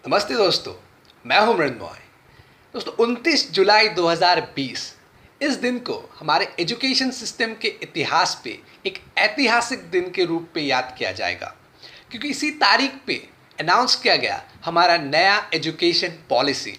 नमस्ते दोस्तों, मैं हूं मृण्मय। दोस्तों 29 जुलाई 2020 इस दिन को हमारे एजुकेशन सिस्टम के इतिहास पे एक ऐतिहासिक दिन के रूप में याद किया जाएगा, क्योंकि इसी तारीख पे अनाउंस किया गया हमारा नया एजुकेशन पॉलिसी।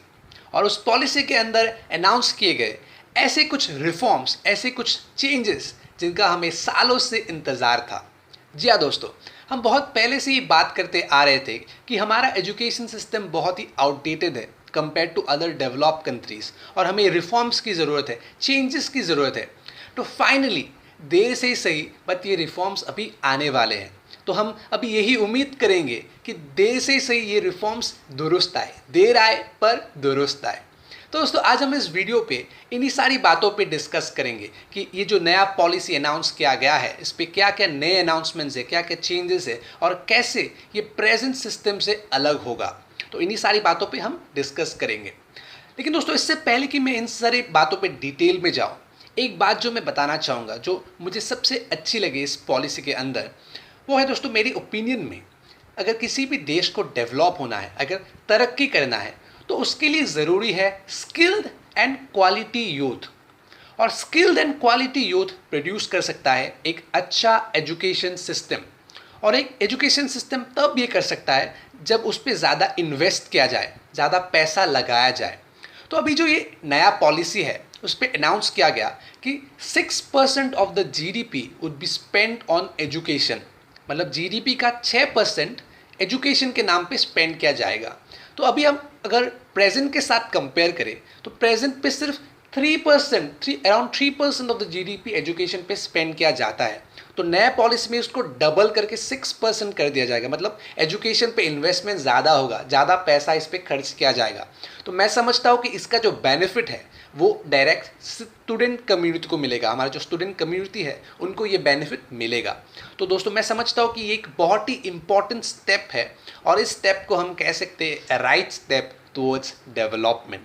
और उस पॉलिसी के अंदर अनाउंस किए गए ऐसे कुछ रिफॉर्म्स, ऐसे कुछ चेंजेस जिनका हमें सालों से इंतज़ार था। जी हाँ दोस्तों, हम बहुत पहले से ही बात करते आ रहे थे कि हमारा एजुकेशन सिस्टम बहुत ही आउटडेटेड है compare to other developed countries, और हमें रिफॉर्म्स की ज़रूरत है, चेंजेस की ज़रूरत है। तो फाइनली देर से ही सही, बट ये रिफॉर्म्स अभी आने वाले हैं। तो हम अभी यही उम्मीद करेंगे कि देर से ही सही ये रिफॉर्म्स दुरुस्त आए, देर आए पर दुरुस्त आए। तो दोस्तों आज हम इस वीडियो पे इन्हीं सारी बातों पे डिस्कस करेंगे कि ये जो नया पॉलिसी अनाउंस किया गया है, इस पे क्या क्या नए अनाउंसमेंट्स है, क्या क्या चेंजेस है, और कैसे ये प्रेजेंट सिस्टम से अलग होगा। तो इन्हीं सारी बातों पे हम डिस्कस करेंगे। लेकिन दोस्तों इससे पहले कि मैं इन सारी बातों पे डिटेल में जाऊँ, एक बात जो मैं बताना चाहूँगा जो मुझे सबसे अच्छी लगी इस पॉलिसी के अंदर, वो है दोस्तों मेरी ओपिनियन में, अगर किसी भी देश को डेवलप होना है, अगर तरक्की करना है, तो उसके लिए ज़रूरी है स्किल्ड एंड क्वालिटी यूथ। और skilled and quality youth produce कर सकता है एक अच्छा एजुकेशन सिस्टम। और एक एजुकेशन सिस्टम तब ये कर सकता है जब उस पर ज़्यादा इन्वेस्ट किया जाए, ज़्यादा पैसा लगाया जाए। तो अभी जो ये नया पॉलिसी है उस पर अनाउंस किया गया कि 6% of the GDP would be spend on education. मतलब जीडीपी का 6% एजुकेशन के नाम पे स्पेंड किया जाएगा। तो अभी हम अगर प्रेजेंट के साथ कंपेयर करें तो प्रेजेंट पे सिर्फ 3%, around 3% of the GDP education पे स्पेंड किया जाता है। तो नया पॉलिसी में उसको डबल करके 6% कर दिया जाएगा। मतलब एजुकेशन पे इन्वेस्टमेंट ज़्यादा होगा, ज़्यादा पैसा इस पर खर्च किया जाएगा। तो मैं समझता हूँ कि इसका जो बेनिफिट है वो डायरेक्ट स्टूडेंट कम्युनिटी को मिलेगा। हमारा जो स्टूडेंट कम्युनिटी है उनको ये बेनिफिट मिलेगा। तो दोस्तों मैं समझता हूँ कि ये एक बहुत ही इंपॉर्टेंट स्टेप है, और इस स्टेप को हम कह सकते हैं राइट स्टेप टुवर्ड्स डेवलपमेंट।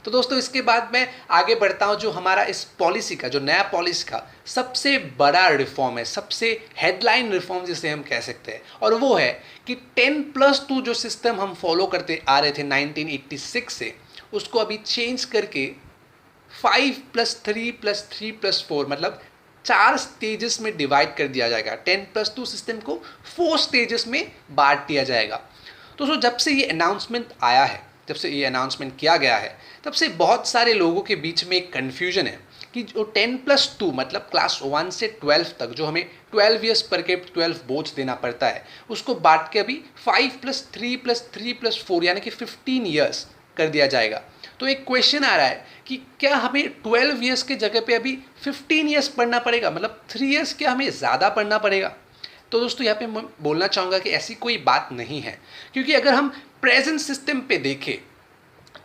तो दोस्तों इसके बाद मैं आगे बढ़ता हूँ। जो हमारा इस पॉलिसी का, जो नया पॉलिसी का सबसे बड़ा रिफॉर्म है, सबसे हेडलाइन रिफॉर्म जिसे हम कह सकते हैं, और वो है कि 10+2 जो सिस्टम हम फॉलो करते आ रहे थे 1986 से, उसको अभी चेंज करके 5+3+3+4 मतलब 4 स्टेजेस में डिवाइड कर दिया जाएगा। 10+2 सिस्टम को 4 स्टेजेस में बांट दिया जाएगा। तो जब से ये अनाउंसमेंट आया है, जब से ये अनाउंसमेंट किया गया है, तब से बहुत सारे लोगों के बीच में एक कन्फ्यूजन है कि जो 10+2 मतलब क्लास 1 से 12 तक जो हमें 12 ईयर्स पर के 12 बोर्ड्स देना पड़ता है, उसको बांट के अभी 5+3+3+4 यानी कि 15 ईयर्स कर दिया जाएगा। तो एक क्वेश्चन आ रहा है कि क्या हमें 12 ईयर्स के जगह पे अभी 15 ईयर्स पढ़ना पड़ेगा, मतलब 3 ईयर्स क्या हमें ज़्यादा पढ़ना पड़ेगा? तो दोस्तों यहाँ पे मैं बोलना चाहूँगा कि ऐसी कोई बात नहीं है, क्योंकि अगर हम प्रेजेंट सिस्टम पे देखें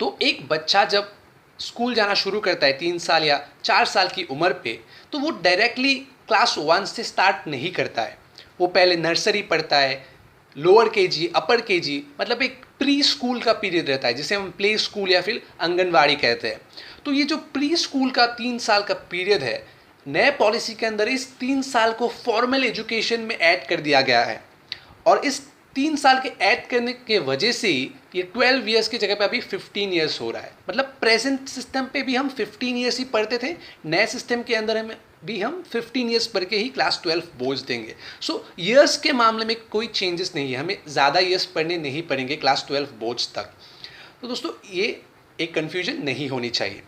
तो एक बच्चा जब स्कूल जाना शुरू करता है 3 साल या 4 साल की उम्र पे, तो वो डायरेक्टली क्लास 1 से स्टार्ट नहीं करता है। वो पहले नर्सरी पढ़ता है, लोअर केजी, अपर केजी, मतलब एक प्री स्कूल का पीरियड रहता है जिसे हम प्ले स्कूल या फिर आंगनवाड़ी कहते हैं। तो ये जो प्री स्कूल का 3 साल का पीरियड है, नए पॉलिसी के अंदर इस 3 साल को फॉर्मल एजुकेशन में ऐड कर दिया गया है। और इस 3 साल के ऐड करने के वजह से ही ये 12 ईयर्स की जगह पे अभी 15 ईयर्स हो रहा है। मतलब प्रेजेंट सिस्टम पे भी हम 15 ईयर्स ही पढ़ते थे, नए सिस्टम के अंदर हमें भी हम 15 ईयर्स पढ़ के ही क्लास 12 बोर्ड्स देंगे। सो ईयर्स के मामले में कोई चेंजेस नहीं है, हमें ज़्यादा ईयर्स पढ़ने नहीं पड़ेंगे क्लास 12 बोर्ड्स तक। तो दोस्तों ये एक कन्फ्यूजन नहीं होनी चाहिए।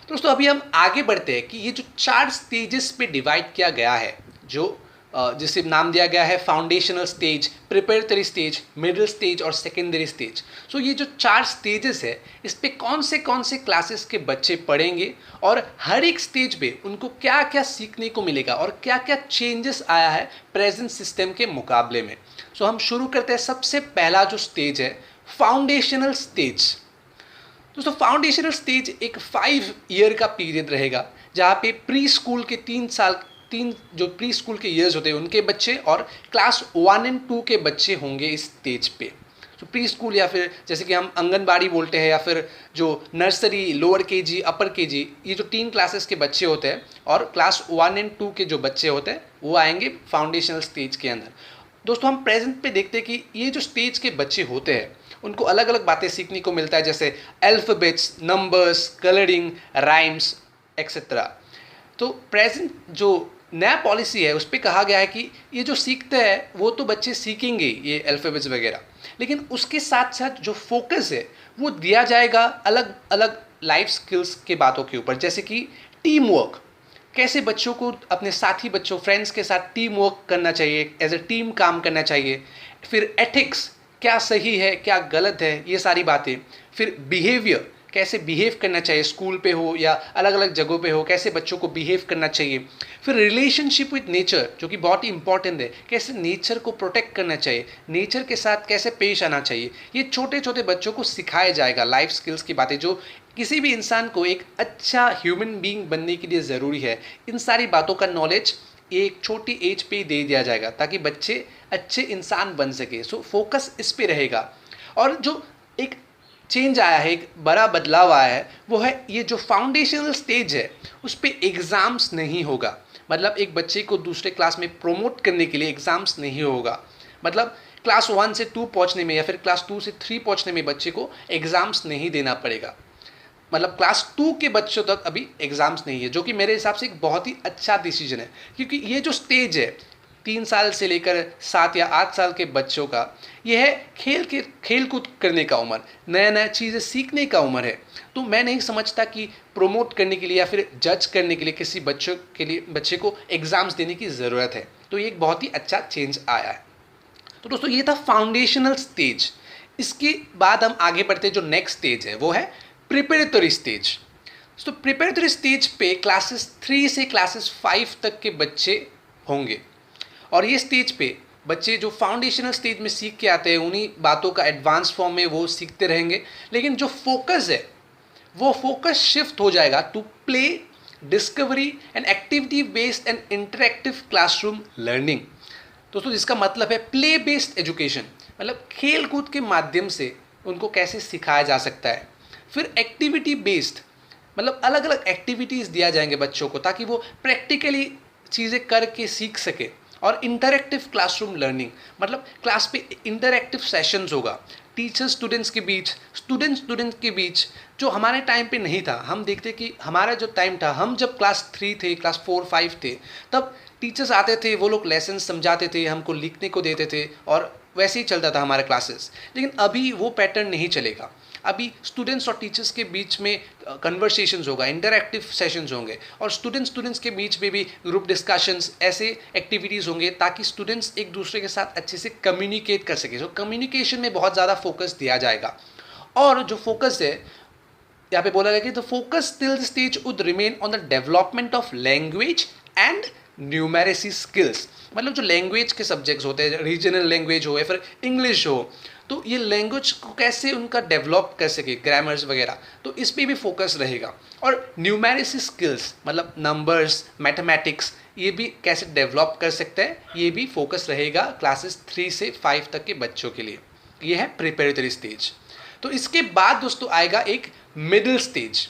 दोस्तों अभी हम आगे बढ़ते हैं कि ये जो 4 स्टेजेस पे डिवाइड किया गया है, जो जिसे नाम दिया गया है foundational stage, preparatory stage, middle stage और सेकेंडरी स्टेज। सो ये जो 4 स्टेजेस है, इस पे कौन से क्लासेस के बच्चे पढ़ेंगे और हर एक स्टेज पे उनको क्या क्या सीखने को मिलेगा और क्या क्या चेंजेस आया है प्रेजेंट सिस्टम के मुकाबले में। सो हम शुरू करते हैं। सबसे पहला जो स्टेज है फाउंडेशनल स्टेज। दोस्तों फाउंडेशनल स्टेज एक 5 ईयर का पीरियड रहेगा, जहाँ पे प्री स्कूल के 3 जो प्री स्कूल के ईयर्स होते हैं उनके बच्चे और क्लास 1 और 2 के बच्चे होंगे इस स्टेज पे। तो प्री स्कूल या फिर जैसे कि हम आंगनबाड़ी बोलते हैं, या फिर जो नर्सरी, लोअर केजी, अपर केजी, ये जो 3 क्लासेस के बच्चे होते हैं, और क्लास 1 और 2 के जो बच्चे होते हैं वो आएंगे फाउंडेशनल स्टेज के अंदर। दोस्तों हम प्रेजेंट पे देखते हैं कि ये जो स्टेज के बच्चे होते हैं उनको अलग अलग बातें सीखने को मिलता है, जैसे alphabets, numbers, colouring, rhymes etcetera. तो प्रेजेंट जो नया पॉलिसी है उस पर कहा गया है कि ये जो सीखते हैं वो तो बच्चे सीखेंगे ये अल्फ़ाबेट्स वगैरह, लेकिन उसके साथ साथ जो फोकस है वो दिया जाएगा अलग अलग लाइफ स्किल्स के बातों के ऊपर, जैसे कि टीम वर्क, कैसे बच्चों को अपने साथी बच्चों फ्रेंड्स के साथ टीम वर्क करना चाहिए, एज ए टीम काम करना चाहिए। फिर एथिक्स, क्या सही है क्या गलत है ये सारी बातें। फिर बिहेवियर, कैसे बिहेव करना चाहिए स्कूल पे हो या अलग अलग जगहों पे हो, कैसे बच्चों को बिहेव करना चाहिए। फिर रिलेशनशिप विद नेचर, जो कि बहुत ही इंपॉर्टेंट है, कैसे नेचर को प्रोटेक्ट करना चाहिए, नेचर के साथ कैसे पेश आना चाहिए। ये छोटे छोटे बच्चों को सिखाया जाएगा लाइफ स्किल्स की बातें, जो किसी भी इंसान को एक अच्छा ह्यूमन बीइंग बनने के लिए ज़रूरी है। इन सारी बातों का नॉलेज एक छोटी एज पे ही दे दिया जाएगा ताकि बच्चे अच्छे इंसान बन सके। सो फोकस इस पे रहेगा। और जो एक चेंज आया है, एक बड़ा बदलाव आया है, वो है ये जो फाउंडेशनल स्टेज है उस पर एग्ज़ाम्स नहीं होगा। मतलब एक बच्चे को दूसरे क्लास में प्रोमोट करने के लिए एग्ज़ाम्स नहीं होगा। मतलब क्लास 1 से 2 पहुंचने में या फिर क्लास 2 से 3 पहुंचने में बच्चे को एग्ज़ाम्स नहीं देना पड़ेगा। मतलब क्लास 2 के बच्चों तक अभी एग्ज़ाम्स नहीं है, जो कि मेरे हिसाब से एक बहुत ही अच्छा डिसीजन है, क्योंकि ये जो स्टेज है 3 साल से लेकर 7 या 8 साल के बच्चों का, ये है खेल कूद करने का उम्र, नया नया चीज़ें सीखने का उम्र है। तो मैं नहीं समझता कि प्रोमोट करने के लिए या फिर जज करने के लिए किसी बच्चे को एग्ज़ाम्स देने की ज़रूरत है। तो ये एक बहुत ही अच्छा चेंज आया है। तो दोस्तों ये था फाउंडेशनल स्टेज। इसके बाद हम आगे बढ़ते, जो नेक्स्ट स्टेज है वो है प्रिपरेटरी स्टेज। तो प्रिपरेटरी स्टेज पे क्लासेस 3 से क्लासेस 5 तक के बच्चे होंगे, और ये स्टेज पे बच्चे जो फाउंडेशनल स्टेज में सीख के आते हैं उन्हीं बातों का एडवांस फॉर्म में वो सीखते रहेंगे। लेकिन जो फोकस है वो फोकस शिफ्ट हो जाएगा to play, discovery and activity based and interactive classroom learning. दोस्तों जिसका मतलब है प्ले बेस्ड एजुकेशन, मतलब खेल कूद के माध्यम से उनको कैसे सिखाया जा सकता है। फिर एक्टिविटी बेस्ड, मतलब अलग अलग एक्टिविटीज़ दिया जाएंगे बच्चों को ताकि वो प्रैक्टिकली चीज़ें करके सीख सके। और इंटरैक्टिव क्लासरूम लर्निंग, मतलब क्लास पे इंटरैक्टिव सेशंस होगा टीचर स्टूडेंट्स के बीच, स्टूडेंट्स के बीच, जो हमारे टाइम पे नहीं था। हम देखते कि हमारा जो टाइम था, हम जब क्लास 3 थे, क्लास 4, 5 थे, तब टीचर्स आते थे, वो लोग लेसन समझाते थे, हमको लिखने को देते थे और वैसे ही चलता था हमारा क्लासेस। लेकिन अभी वो पैटर्न नहीं चलेगा। अभी स्टूडेंट्स और टीचर्स के बीच में कन्वर्सेशंस होगा, इंटरैक्टिव सेशंस होंगे, और स्टूडेंट्स के बीच में भी ग्रुप डिस्कशंस, ऐसे एक्टिविटीज़ होंगे ताकि स्टूडेंट्स एक दूसरे के साथ अच्छे से कम्युनिकेट कर सके। तो कम्युनिकेशन में बहुत ज़्यादा फोकस दिया जाएगा। और जो फोकस है यहाँ पे बोला गया कि the focus till the stage would remain on the development of language and numeracy skills. मतलब जो लैंग्वेज के सब्जेक्ट्स होते हैं, रीजनल लैंग्वेज हो या फिर इंग्लिश हो, तो ये लैंग्वेज को कैसे उनका डेवलप कर सके, ग्रामर्स वगैरह, तो इस पे भी फोकस रहेगा। और न्यूमेरेसी स्किल्स मतलब नंबर्स, मैथमेटिक्स, ये भी कैसे डेवलप कर सकते हैं, ये भी फोकस रहेगा क्लासेस 3 से 5 तक के बच्चों के लिए। ये है प्रिपरेटरी स्टेज। तो इसके बाद दोस्तों आएगा एक मिडिल स्टेज,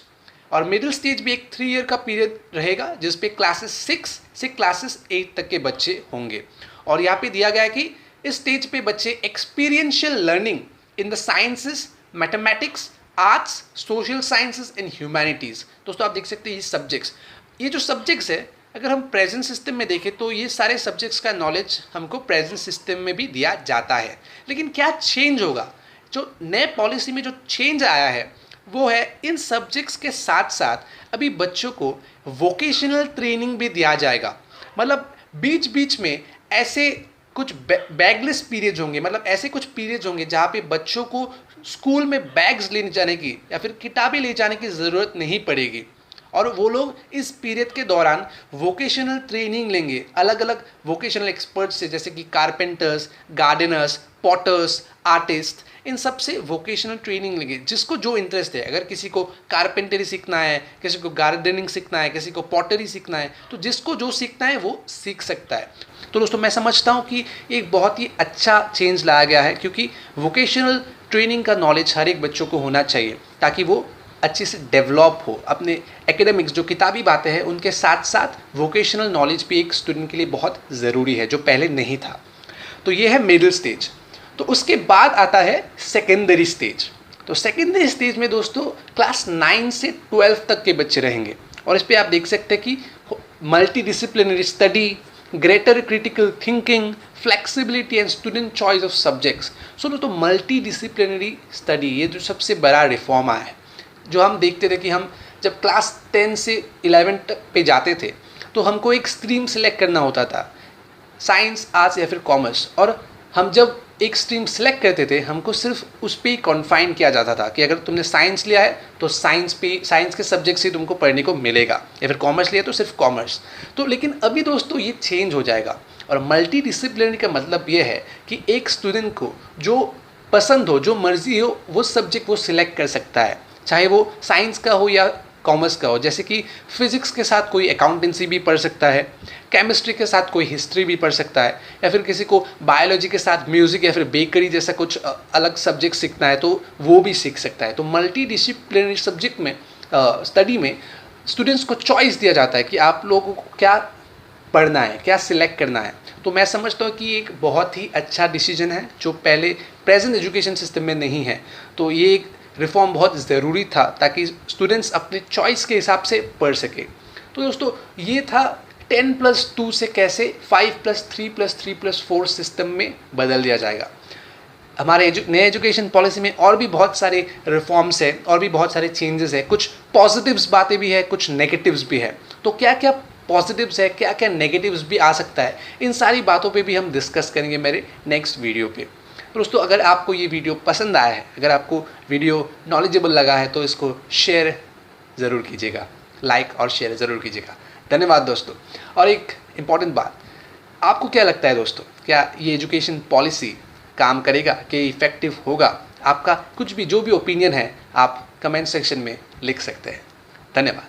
और मिडिल स्टेज भी एक 3 ईयर का पीरियड रहेगा जिसपे क्लासेस 6 से क्लासेस 8 तक के बच्चे होंगे। और यहाँ पे दिया गया है कि इस स्टेज पे बच्चे experiential learning in the sciences, mathematics, arts, social sciences and humanities. दोस्तों आप देख सकते हैं ये सब्जेक्ट्स, ये जो सब्जेक्ट्स है अगर हम प्रेजेंट सिस्टम में देखें तो ये सारे सब्जेक्ट्स का नॉलेज हमको प्रेजेंट सिस्टम में भी दिया जाता है। लेकिन क्या चेंज होगा, जो नए पॉलिसी में जो चेंज आया है वो है इन सब्जेक्ट्स के साथ साथ अभी बच्चों को वोकेशनल ट्रेनिंग भी दिया जाएगा। मतलब बीच बीच में ऐसे कुछ बैगलेस पीरियड्स होंगे, मतलब ऐसे कुछ पीरियड्स होंगे जहाँ पे बच्चों को स्कूल में बैग्स लेने जाने की या फिर किताबें ले जाने की ज़रूरत नहीं पड़ेगी, और वो लोग इस पीरियड के दौरान वोकेशनल ट्रेनिंग लेंगे अलग अलग वोकेशनल एक्सपर्ट्स से, जैसे कि कारपेंटर्स, गार्डनर्स, पॉटर्स, आर्टिस्ट, इन सब से वोकेशनल ट्रेनिंग लेंगे जिसको जो इंटरेस्ट है। अगर किसी को कारपेंटरी सीखना है, किसी को गार्डनिंग सीखना है, किसी को पॉटरी सीखना है, तो जिसको जो सीखना है वो सीख सकता है। तो दोस्तों मैं समझता हूँ कि एक बहुत ही अच्छा चेंज लाया गया है, क्योंकि वोकेशनल ट्रेनिंग का नॉलेज हर एक बच्चों को होना चाहिए ताकि वो अच्छे से डेवलप हो। अपने एकेडमिक्स जो किताबी बातें हैं उनके साथ साथ वोकेशनल नॉलेज भी एक स्टूडेंट के लिए बहुत ज़रूरी है, जो पहले नहीं था। तो ये है मिडिल स्टेज। तो उसके बाद आता है सेकेंडरी स्टेज। तो सेकेंडरी स्टेज में दोस्तों क्लास 9 से 12 तक के बच्चे रहेंगे, और इस पर आप देख सकते हैं कि multi disciplinary study, greater critical thinking, flexibility and student choice of subjects. सुनो, तो मल्टी डिसिप्लिनरी स्टडी ये जो सबसे बड़ा रिफॉर्म आया है, जो हम देखते थे कि हम जब क्लास 10 से 11 तक पे जाते थे तो हमको एक स्ट्रीम सेलेक्ट करना होता था, साइंस, आर्ट्स या फिर कॉमर्स, और हम जब एक स्ट्रीम सेलेक्ट करते थे हमको सिर्फ उस पर ही कॉन्फाइन किया जाता था कि अगर तुमने साइंस लिया है तो साइंस के सब्जेक्ट्स ही तुमको पढ़ने को मिलेगा, या फिर कॉमर्स लिया तो सिर्फ कॉमर्स। तो लेकिन अभी दोस्तों ये चेंज हो जाएगा, और मल्टी डिसिप्लिनरी का मतलब ये है कि एक स्टूडेंट को जो पसंद हो, जो मर्जी हो, वो सब्जेक्ट वो सिलेक्ट कर सकता है, चाहे वो साइंस का हो या कॉमर्स का हो। जैसे कि फिजिक्स के साथ कोई अकाउंटेंसी भी पढ़ सकता है, केमिस्ट्री के साथ कोई हिस्ट्री भी पढ़ सकता है, या फिर किसी को बायोलॉजी के साथ म्यूज़िक या फिर बेकरी जैसा कुछ अलग सब्जेक्ट सीखना है तो वो भी सीख सकता है। तो मल्टी डिसिप्लिनरी सब्जेक्ट में स्टडी में स्टूडेंट्स को चॉइस दिया जाता है कि आप लोगों को क्या पढ़ना है, क्या सिलेक्ट करना है। तो मैं समझता हूँ कि एक बहुत ही अच्छा डिसीजन है जो पहले प्रेजेंट एजुकेशन सिस्टम में नहीं है। तो ये एक रिफॉर्म बहुत ज़रूरी था ताकि स्टूडेंट्स अपने चॉइस के हिसाब से पढ़ सके। तो दोस्तों ये था 10+2 से कैसे 5+3+3+4 सिस्टम में बदल दिया जाएगा। हमारे नए एजुकेशन पॉलिसी में और भी बहुत सारे रिफॉर्म्स हैं, और भी बहुत सारे चेंजेस हैं, कुछ पॉजिटिव्स बातें भी है, कुछ नेगेटिव्स भी है। तो क्या क्या पॉजिटिव्स है, क्या क्या नेगेटिव्स भी आ सकता है, इन सारी बातों पे भी हम डिस्कस करेंगे मेरे नेक्स्ट वीडियो पे। दोस्तों अगर आपको ये वीडियो पसंद आया है, अगर आपको वीडियो नॉलेजेबल लगा है तो इसको शेयर ज़रूर कीजिएगा, लाइक और शेयर ज़रूर कीजिएगा। धन्यवाद दोस्तों। और एक इम्पॉर्टेंट बात, आपको क्या लगता है दोस्तों, क्या ये एजुकेशन पॉलिसी काम करेगा, कि इफ़ेक्टिव होगा? आपका कुछ भी जो भी ओपिनियन है आप कमेंट सेक्शन में लिख सकते हैं। धन्यवाद।